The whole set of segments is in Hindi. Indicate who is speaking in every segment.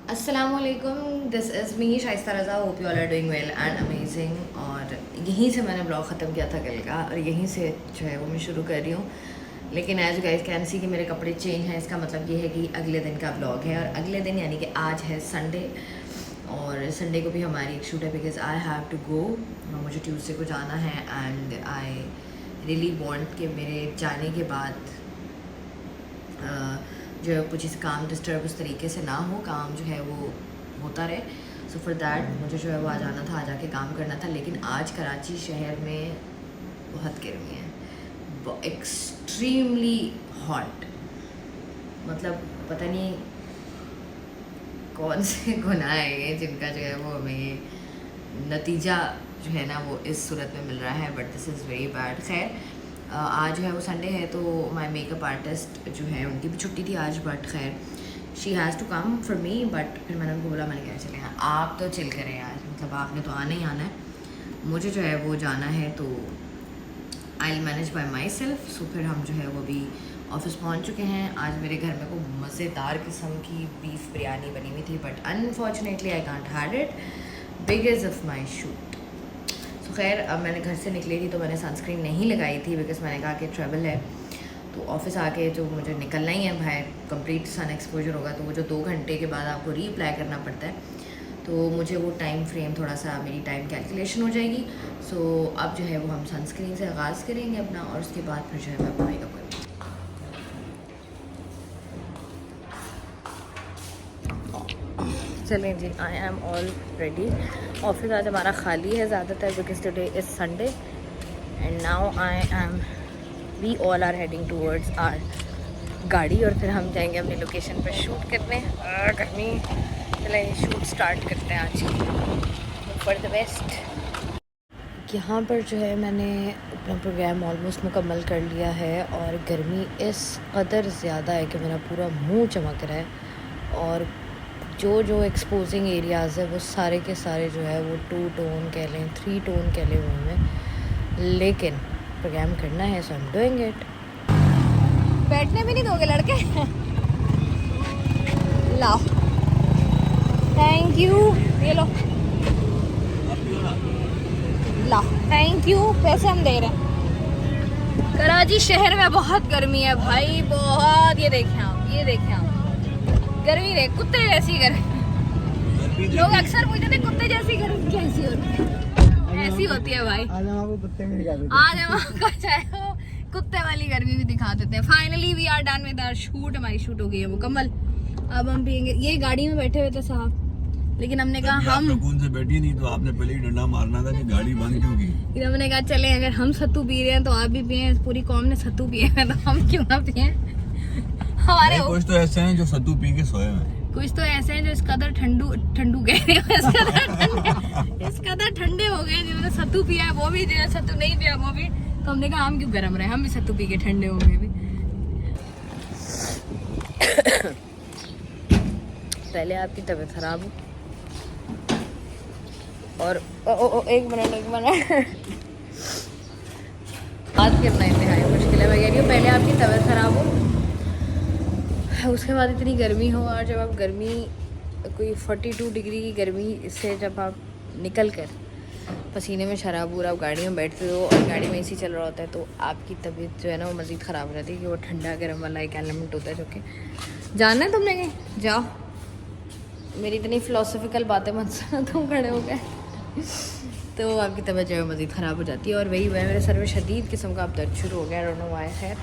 Speaker 1: अस्सलामुअलैकुम, this is me Shaista Raza. Hope you all are doing well and amazing. और यहीं से मैंने ब्लॉग ख़त्म किया था कल का, और यहीं से जो है वो मैं शुरू कर रही हूँ। लेकिन एज गाइस कैन सी कि मेरे कपड़े चेंज हैं, इसका मतलब ये है कि अगले दिन का ब्लॉग है। और अगले दिन यानी कि आज है संडे, और संडे को भी हमारी एक शूट है because I have to go. मुझे ट्यूसडे को जाना है एंड आई रियली वांट कि मेरे जाने के बाद जो है कुछ इस काम डिस्टर्ब उस तरीके से ना हो, काम जो है वो होता रहे। सो फॉर दैट मुझे जो है वो आज आना था, आज आके काम करना था। लेकिन आज कराची शहर में बहुत गर्मी है, एक्सट्रीमली हॉट। मतलब पता नहीं कौन से गुनाह है ये जिनका जो है वो हमें ये नतीजा जो है ना वो इस सूरत में मिल रहा है, but this is very bad. खैर आज जो है वो संडे है, तो माय मेकअप आर्टिस्ट जो है उनकी भी छुट्टी थी आज, बट खैर she has to come for me. But फिर मैंने उनको बोला, मैंने कहा चले हाँ आप तो चिल करें यार, मतलब आपने तो आना ही आना है, मुझे जो है वो जाना है, तो I will manage by myself. So फिर हम जो है वो भी ऑफिस पहुंच चुके हैं। आज मेरे घर में को मज़ेदार किस्म की बीफ बिरयानी बनी हुई थी, but unfortunately I can't had it because of my shoot. तो खैर अब मैंने घर से निकली थी तो मैंने सनस्क्रीन नहीं लगाई थी बिकॉज मैंने कहा कि ट्रैवल है, तो ऑफिस आके जो मुझे निकलना ही है बाहर, कंप्लीट सन एक्सपोजर होगा, तो वो जो 2 घंटे के बाद आपको रीअप्लाई करना पड़ता है, तो मुझे वो टाइम फ्रेम थोड़ा सा मेरी टाइम कैलकुलेशन हो जाएगी। सो अब जो है वो हम सनस्क्रीन से आगाज़ करेंगे अपना, और उसके बाद फिर जो है मैं अपना मेकअप करूँगी। चलें जी, I am all ready. Office आज हमारा खाली है ज़्यादातर because today is Sunday and now we all are heading towards our गाड़ी, और फिर हम जाएंगे अपनी लोकेशन पर शूट करने। गर्मी, चलें शूट स्टार्ट करते हैं आज की फॉर द बेस्ट। यहाँ पर जो है मैंने अपना प्रोग्राम ऑलमोस्ट मुकम्मल कर लिया है, और गर्मी इस कदर ज़्यादा है कि मेरा पूरा मुंह चमक रहा है, और जो जो एक्सपोजिंग एरियाज़ है वो सारे के सारे जो है वो 2 टोन कह लें, 3 टोन कह लें मुँह में, लेकिन प्रोग्राम करना है, सो आई एम डूइंग इट। बैठने भी नहीं दोगे लड़के? लाओ, थैंक यू, ये लो, लाओ, थैंक यू, पैसे हम दे रहे हैं। कराची शहर में बहुत गर्मी है भाई, बहुत। ये देखें आप, ये देखें आप, गर्मी रे कुत्ते जैसी गर्मी। लोग अक्सर पूछते थे कुत्ते जैसी गर्मी कैसी होती है, ऐसी होती है भाई। आज हम आपको कुत्ते में दिखा देते हैं, आज हम आपको चाहे कुत्ते वाली गर्मी भी दिखा देते हैं। Finally we are done with our shoot, हमारी शूट हो गई है मुकम्मल। अब हम पियेंगे, ये गाड़ी में बैठे हुए थे साहब, लेकिन हमने कहा हम
Speaker 2: सुकून से बैठी नहीं, तो आपने पहले ही डंडा मारना था कि गाड़ी बंद क्यों की।
Speaker 1: हमने कहा चले, अगर हम सत्तू पी रहे हैं तो आप भी पिए, पूरी कौम ने सत्तू पिए हैं तो हम क्यों ना पिए। हमारे
Speaker 2: कुछ तो ऐसे हैं जो सत्तू पी के सोए हैं,
Speaker 1: कुछ तो ऐसे हैं जो इस कदर ठंडू कह रहे हैं, इस कदर ठंडे हो गए, जिन्होंने सत्तू पिया है वो भी, जिन्होंने सत्तू नहीं पिया वो भी। तो हमने कहा हम क्यों गर्म रहे, हम भी सत्तू पी के ठंडे होंगे भी। पहले आपकी तबीयत खराब हो, और एक मिनट बात करना इंतहाई मुश्किल है। मैं कह रही हूँ पहले आपकी तबीयत खराब हो, उसके बाद इतनी गर्मी हो, और जब आप गर्मी कोई 42 डिग्री की गर्मी से जब आप निकल कर पसीने में शराबूर आप गाड़ी में बैठते हो, और गाड़ी में एसी चल रहा होता है, तो आपकी तबीयत जो है ना वो मज़ीद ख़राब हो जाती है, कि वो ठंडा गर्म वाला एक एलिमेंट होता है। जो कि जानना है तुमने कहीं जाओ, मेरी इतनी फ़िलोसफिकल बातें मत सुनो, तुम खड़े हो गए तो आपकी तबीयत जो है मज़ीद ख़राब हो जाती है। और वही मेरे सर में शदीद किस्म का अब दर्द शुरू हो गया, डोंट नो व्हाई। है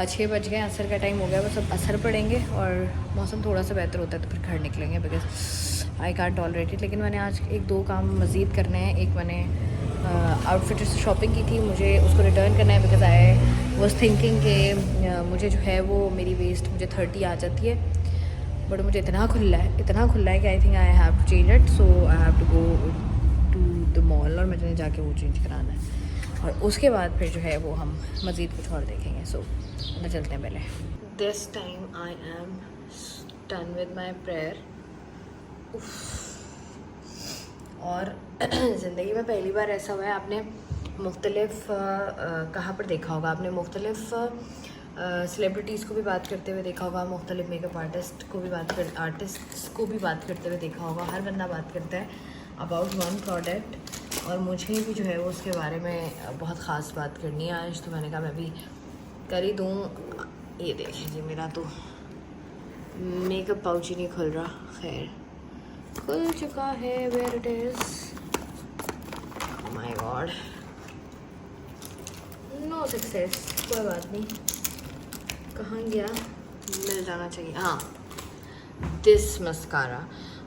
Speaker 1: 6 बज गए, असर का टाइम हो गया, बस अब असर पड़ेंगे और मौसम थोड़ा सा बेहतर होता है तो फिर घर निकलेंगे, because I can't tolerate it. लेकिन मैंने आज 1-2 काम मज़ीद करने हैं। एक मैंने आउटफिट से शॉपिंग की थी, मुझे उसको रिटर्न करना है बिकॉज आई वॉज थिंकिंग कि मुझे जो है वो मेरी वेस्ट मुझे 30 आ जाती है, बट मुझे इतना खुला है कि I think I have to change it. So I have to go to the mall, और मुझे जाके वो चेंज कराना है, और उसके बाद फिर जो है वो हम मज़ीद कुछ और देखेंगे। सो ना चलते हैं पहले। This time I am done with my prayer. और ज़िंदगी में पहली बार ऐसा हुआ है, आपने मुख्तलिफ़ कहाँ पर देखा होगा, आपने मुख्तलिफ़ सेलिब्रिटीज़ को भी बात करते हुए देखा होगा, मुख्तलिफ मेकअप आर्टिस्ट्स को भी बात करते हुए देखा होगा। हर बंदा बात करता है अबाउट वन प्रोडक्ट, और मुझे भी जो है वो उसके बारे में बहुत ख़ास बात करनी है आज, तो मैंने कहा मैं भी कर ही दूँ। ये देखिए जी, मेरा तो मेकअप पाउच ही नहीं खुल रहा। खैर खुल चुका है, where it is, my god, no success, कोई बात नहीं, कहाँ गया, मिल जाना चाहिए। हाँ, दिस मस्कारा,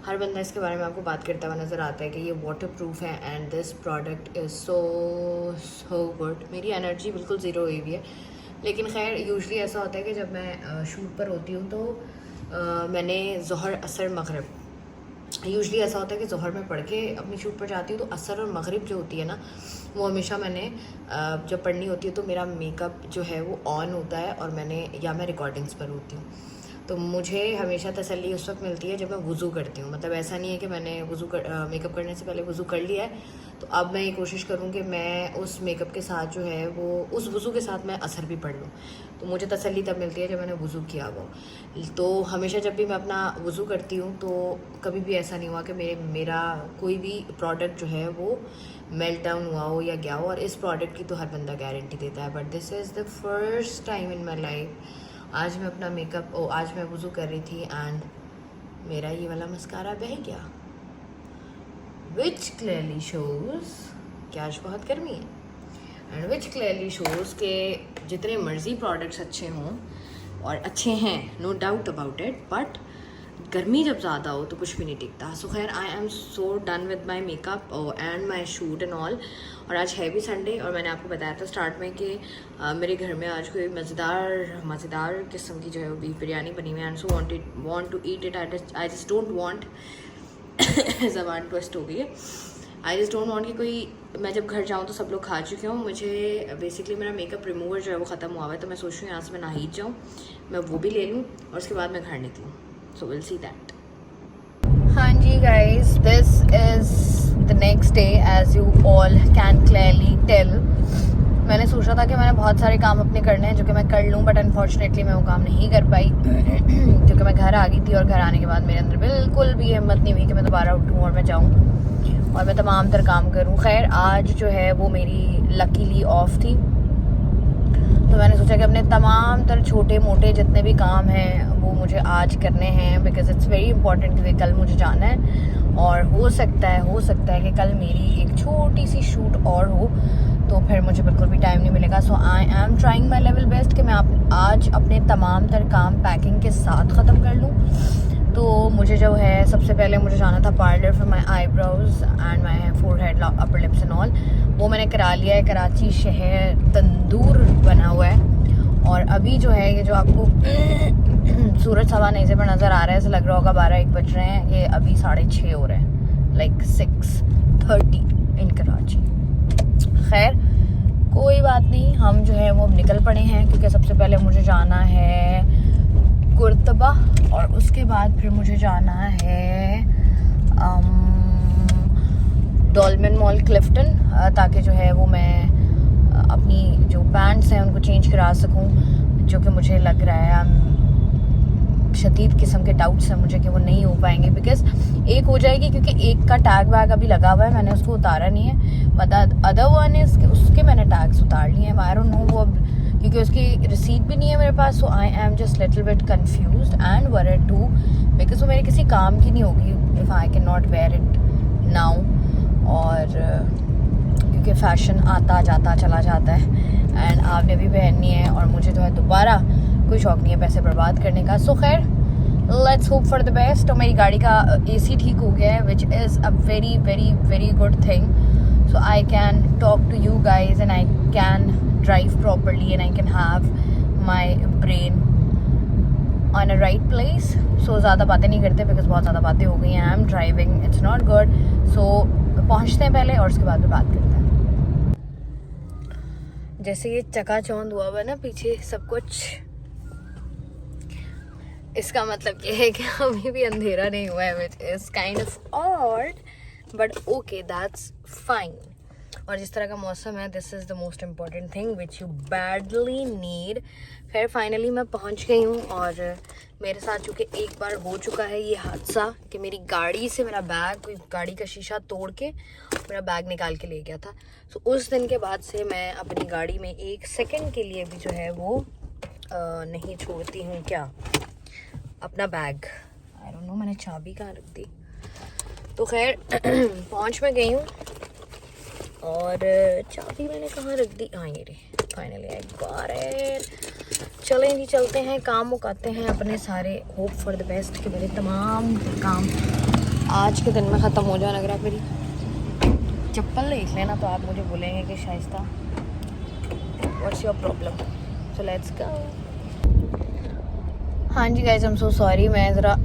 Speaker 1: हर बंदा इसके बारे में आपको बात करता हुआ नज़र आता है कि ये वाटर प्रूफ है and this product is so good. मेरी एनर्जी बिल्कुल ज़ीरो हुई हुई है, लेकिन खैर यूजुअली ऐसा होता है कि जब मैं शूट पर होती हूँ तो मैंने ज़ोहर असर मगरिब, यूजुअली ऐसा होता है कि ज़ोहर में पढ़ के अपनी शूट पर जाती हूँ, तो असर और मगरिब जो होती है ना, वो हमेशा मैंने जब पढ़नी होती है तो मेरा मेकअप जो है वो ऑन होता है, और मैं रिकॉर्डिंग्स पर होती हूँ, तो मुझे हमेशा तसल्ली उस वक्त मिलती है जब मैं वज़ू करती हूँ। मतलब ऐसा नहीं है कि मैंने मेकअप करने से पहले वज़ू कर लिया है, तो अब मैं ये कोशिश करूँ कि मैं उस मेकअप के साथ जो है वो उस वज़ू के साथ मैं असर भी पढ़ लूँ, तो मुझे तसल्ली तब मिलती है जब मैंने वज़ू किया वो। तो हमेशा जब भी मैं अपना वज़ू करती हूँ तो कभी भी ऐसा नहीं हुआ कि मेरा कोई भी प्रोडक्ट जो है वो मेल्ट डाउन हुआ हो या गया हो, और इस प्रोडक्ट की तो हर बंदा गारंटी देता है, but this is the first time in my life. आज मैं अपना आज मैं वज़ू कर रही थी एंड मेरा ये वाला मस्कारा बह गया, विच क्लियरली शोज़ कि आज बहुत गर्मी है, एंड विच क्लियरली शोज़ के जितने मर्ज़ी प्रोडक्ट्स अच्छे हों, और अच्छे हैं no doubt about it, but गर्मी जब ज़्यादा हो तो कुछ भी नहीं टिकता। सो खैर आई am so done with my makeup and my shoot and all, और आज है भी संडे, और मैंने आपको बताया था स्टार्ट में कि मेरे घर में आज कोई मज़ेदार किस्म की जो है वो बीफ बिरयानी बनी हुई है, and so want to eat it. I just don't want ज़बान ट्विस्ट हो गई है, आई जस्ट डोंट वांट कि कोई, मैं जब घर जाऊँ तो सब लोग खा चुके हों। मुझे बेसिकली मेरा मेकअप रिमूवर जो है वो ख़त्म हुआ हुआ है, तो मैं सोच रही हूँ यहाँ से मैं नाहीत जाऊँ, मैं वो भी ले लूँ और उसके बाद मैं घर निकलूँ। So we'll see that. हाँ जी guys, this is the next day as you all can clearly tell. मैंने सोचा था कि मैंने बहुत सारे काम अपने करने हैं जो कि मैं कर लूँ, बट अनफॉर्चुनेटली मैं वो काम नहीं कर पाई क्योंकि मैं घर आ गई थी, और घर आने के बाद मेरे अंदर बिल्कुल भी हिम्मत नहीं हुई कि मैं दोबारा उठूँ और मैं जाऊँ और मैं तमाम तर काम करूँ। खैर आज जो है वो मेरी लकीली ऑफ थी, तो मैंने सोचा कि अपने तमाम तर छोटे मोटे जितने भी काम हैं वो मुझे आज करने हैं, बिकॉज इट्स वेरी इंपॉर्टेंट, क्योंकि कल मुझे जाना है, और हो सकता है कि कल मेरी एक छोटी सी शूट और हो, तो फिर मुझे बिल्कुल भी टाइम नहीं मिलेगा। So I am trying my level best कि मैं आज अपने तमाम तर काम पैकिंग के साथ ख़त्म कर लूँ। तो मुझे जो है सबसे पहले मुझे जाना था parlour for my eyebrows and my forehead upper lips and all, वो मैंने करा लिया है। कराची शहर तंदूर बना हुआ है, और अभी जो है ये जो आपको सूरज सवा नहीं से पर नज़र आ रहा है, ऐसा लग रहा होगा 12-1 बज रहे हैं, ये अभी 6:30 हो रहे हैं, लाइक 6:30 इन कराची। खैर कोई बात नहीं, हम जो है वो अब निकल पड़े हैं, क्योंकि सबसे पहले मुझे जाना है कुर्तबा, और उसके बाद फिर मुझे जाना है डॉल्मेन मॉल क्लिफ्टन, ताकि जो है वो मैं अपनी जो पैंट्स हैं उनको चेंज करा सकूं, जो कि मुझे लग रहा है शदीद किस्म के डाउट्स हैं मुझे कि वो नहीं हो पाएंगे, बिकॉज एक हो जाएगी क्योंकि एक का टैग वैग अभी लगा हुआ है, मैंने उसको उतारा नहीं है, बट अदर वन इज उसके मैंने टैग्स उतार लिए हैं। आई डोंट नो वो, क्योंकि उसकी रिसीट भी नहीं है मेरे पास, so I am just little bit confused and worried too, because वो मेरे किसी काम की नहीं होगी if I can not wear it now, और क्योंकि फ़ैशन आता जाता चला जाता है एंड आपने भी पहननी है, और मुझे जो है दोबारा कोई शौक़ नहीं है पैसे बर्बाद करने का। सो खैर let's hope for the best. तो मेरी गाड़ी का AC ठीक हो गया है, which is a very very very good thing, so I can talk to you guys and I can drive properly and I can have my brain on a right place. So ज़्यादा बातें नहीं करते बिकॉज बहुत ज़्यादा बातें हो गई हैं, I am driving, it's not good. So पहुँचते हैं पहले और उसके बाद में बात करते हैं। जैसे ये चकाचौंध हुआ हुआ ना पीछे सब कुछ, इसका मतलब ये है कि अभी भी अंधेरा नहीं हुआ है, which is kind of odd, but okay that's fine. और जिस तरह का मौसम है, this is the most important thing which you badly need. खैर फाइनली मैं पहुंच गई हूँ और मेरे साथ चूँकि एक बार हो चुका है ये हादसा कि मेरी गाड़ी से मेरा बैग, कोई गाड़ी का शीशा तोड़ के मेरा बैग निकाल के ले गया था। तो उस दिन के बाद से मैं अपनी गाड़ी में 1 सेकंड के लिए भी जो है वो नहीं छोड़ती हूँ क्या, अपना बैग। आई डोंट नो मैंने चाबी कहाँ रख दी। तो खैर पहुँच मैं गई हूँ और चाबी मैंने कहाँ रख दी, हाँ ये रही, फाइनली आई गॉट इट। चलें जी चलते हैं, काम मुकाते हैं अपने सारे। होप फॉर द बेस्ट कि मेरे तमाम काम आज के दिन में ख़त्म हो जाए। अगर आप मेरी चप्पल देख लेना तो आप मुझे बोलेंगे कि Shaista what's your problem. So let's go. हाँ जी guys, I am so sorry, मैं ज़रा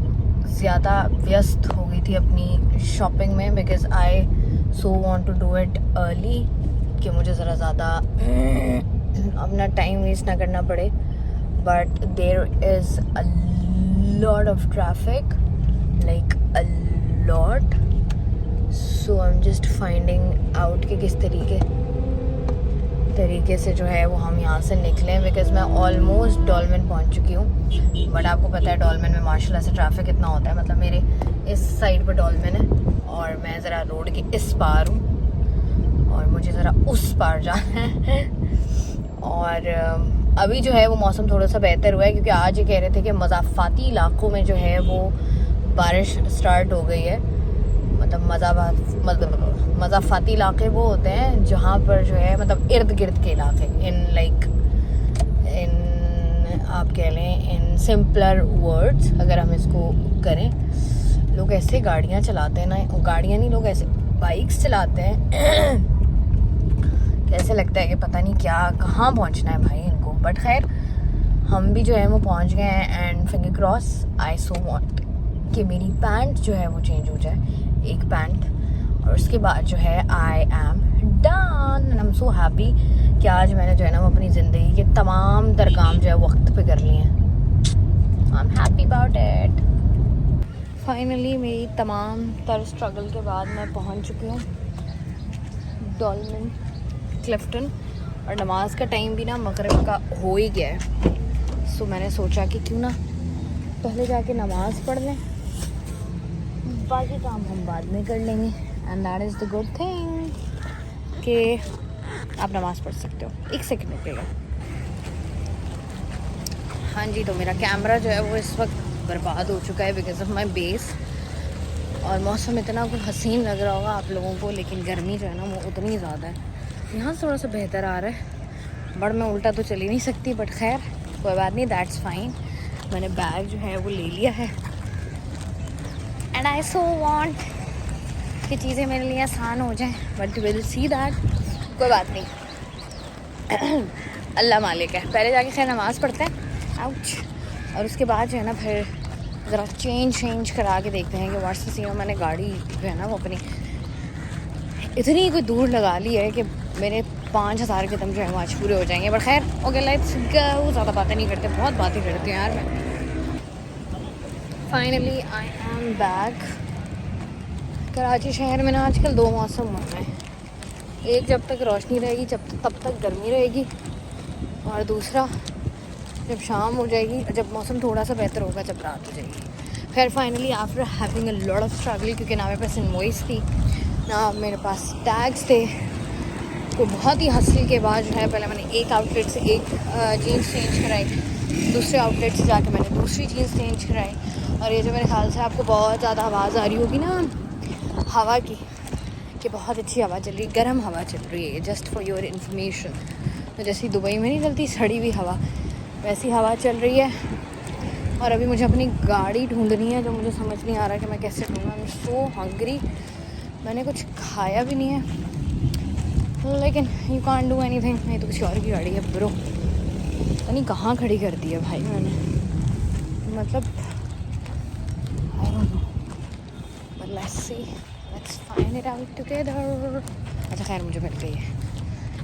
Speaker 1: ज़्यादा व्यस्त हो गई थी अपनी शॉपिंग में because I so want to do it early कि मुझे ज़रा ज़्यादा अपना टाइम वेस्ट ना करना पड़े। But there is a lot of traffic, like a lot. So I am just finding out कि किस तरीके से जो है वो हम यहाँ से निकलें बिकॉज मैं ऑलमोस्ट डॉल्मेन पहुँच चुकी हूँ। बट आपको पता है डॉल्मेन में माशाल्लाह से ट्रैफिक इतना होता है, मतलब मेरे इस साइड पर डॉल्मेन है और मैं ज़रा रोड के इस पार हूँ और मुझे ज़रा उस पार जाना है। और अभी जो है वो मौसम थोड़ा सा बेहतर हुआ है क्योंकि आज ये कह रहे थे कि मज़ाफ़ाती इलाकों में जो है वो बारिश स्टार्ट हो गई है। मतलब मज़ाफ़ाती इलाके वो होते हैं जहाँ पर जो है मतलब इर्द गिर्द के इलाके, इन आप कह लें इन सिंपलर वर्ड्स अगर हम इसको करें। लोग ऐसे गाड़ियाँ चलाते हैं ना, गाड़ियाँ नहीं, लोग ऐसे बाइक्स चलाते हैं कैसे लगता है कि पता नहीं क्या कहाँ पहुँचना है भाई इनको। बट खैर हम भी जो है वो पहुँच गए हैं and finger cross. I so want कि मेरी पैंट जो है वो चेंज हो जाए, एक पैंट, और उसके बाद जो है I am done and I am so happy कि आज मैंने जो है ना वो अपनी ज़िंदगी के तमाम तर काम जो है वक्त पे कर लिए हैं। I am happy about it. Finally मेरी तमाम तर स्ट्रगल के बाद मैं पहुंच चुकी हूँ डॉल्मेन क्लिफ्टन और नमाज का टाइम भी ना मगरिब का हो ही गया है। सो मैंने सोचा कि क्यों ना पहले जाके नमाज़ पढ़ लें, बाकी काम हम बाद में कर लेंगे। And that is the good thing कि आप नमाज़ पढ़ सकते हो। 1 सेकंड रुकेगा। हाँ जी, तो मेरा कैमरा जो है वो इस वक्त बर्बाद हो चुका है बिकॉज ऑफ माई बेस। और मौसम इतना कुछ हसीन लग रहा होगा आप लोगों को, लेकिन गर्मी जो है ना वो उतनी ज़्यादा है। यहाँ से थोड़ा सा बेहतर आ रहा है, बट मैं उल्टा तो चली नहीं सकती, बट खैर कोई बात नहीं, दैट्स फाइन। मैंने बैग जो है वो ले लिया है एंड आई सो वांट कि चीज़ें मेरे लिए आसान हो जाएं, बट विल सी दैट। कोई बात नहीं अल्लाह मालिक है। पहले जाके खैर नमाज़ पढ़ते हैं, आउच, और उसके बाद जो है ना फिर ज़रा चेंज करा के देखते हैं कि व्हाट्स द सीन। मैंने गाड़ी जो है ना वो अपनी इतनी कोई दूर लगा ली है कि मेरे 5000 कदम जो है वो आज पूरे हो जाएंगे। बट खैर ओके लेट्स गो। ज़्यादा बातें नहीं करते, बहुत बातें करती हूँ यार मैं। Finally I am back. Karachi शहर में ना आजकल 2 मौसम हो रहे हैं, एक जब तक रोशनी रहेगी तब तक गर्मी रहेगी, और दूसरा जब शाम हो जाएगी, जब मौसम थोड़ा सा बेहतर होगा, जब रात हो जाएगी। खैर finally after having a lot of struggle, क्योंकि ना मेरे पास इनवॉइस थी ना मेरे पास टैग्स थे, तो बहुत ही हसल के बाद जो है पहले मैंने एक आउटलेट से एक जीन्स चेंज कराई, दूसरे आउटलेट से जाके मैंने दूसरी जीन्स चेंज कराई। और ये जो मेरे ख्याल से आपको बहुत ज़्यादा आवाज़ आ रही होगी ना हवा की, कि बहुत अच्छी हवा चल रही है, गर्म हवा चल रही है, जस्ट फॉर योर इन्फॉर्मेशन। तो जैसी दुबई में नहीं चलती सड़ी हुई हवा, वैसी हवा चल रही है। और अभी मुझे अपनी गाड़ी ढूंढनी है, जो मुझे समझ नहीं आ रहा कि मैं कैसे ढूंढूँ। आई एम सो हंग्री। मैंने कुछ खाया भी नहीं है, लेकिन यू कांट डू एनीथिंग। नहीं तो किसी और की गाड़ी है ब्रो, पता नहीं कहाँ खड़ी कर दी है भाई मैंने, मतलब I don't know, but let's see, let's find it out together. अच्छा खैर मुझे मिल गई है,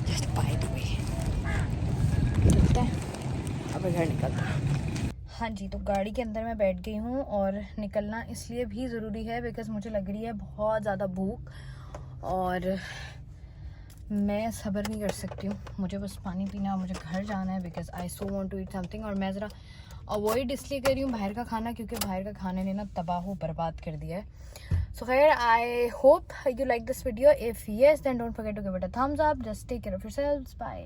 Speaker 1: जस्ट बाय द वे। चलते हैं अब घर निकलते हैं। हाँ जी, तो गाड़ी के अंदर मैं बैठ गई हूँ और निकलना इसलिए भी ज़रूरी है बिकॉज़ मुझे लग रही है बहुत ज़्यादा भूख, और मैं सब्र नहीं कर सकती हूँ, मुझे बस पानी पीना, मुझे घर जाना है because I so want to eat something. और मैं ज़रा अवॉइड इसलिए कर रही हूँ बाहर का खाना क्योंकि बाहर का खाने ने ना तबाह बर्बाद कर दिया है। सो खैर, I hope you like this video. If yes then don't forget to give it a thumbs up. Just take care of yourselves, bye.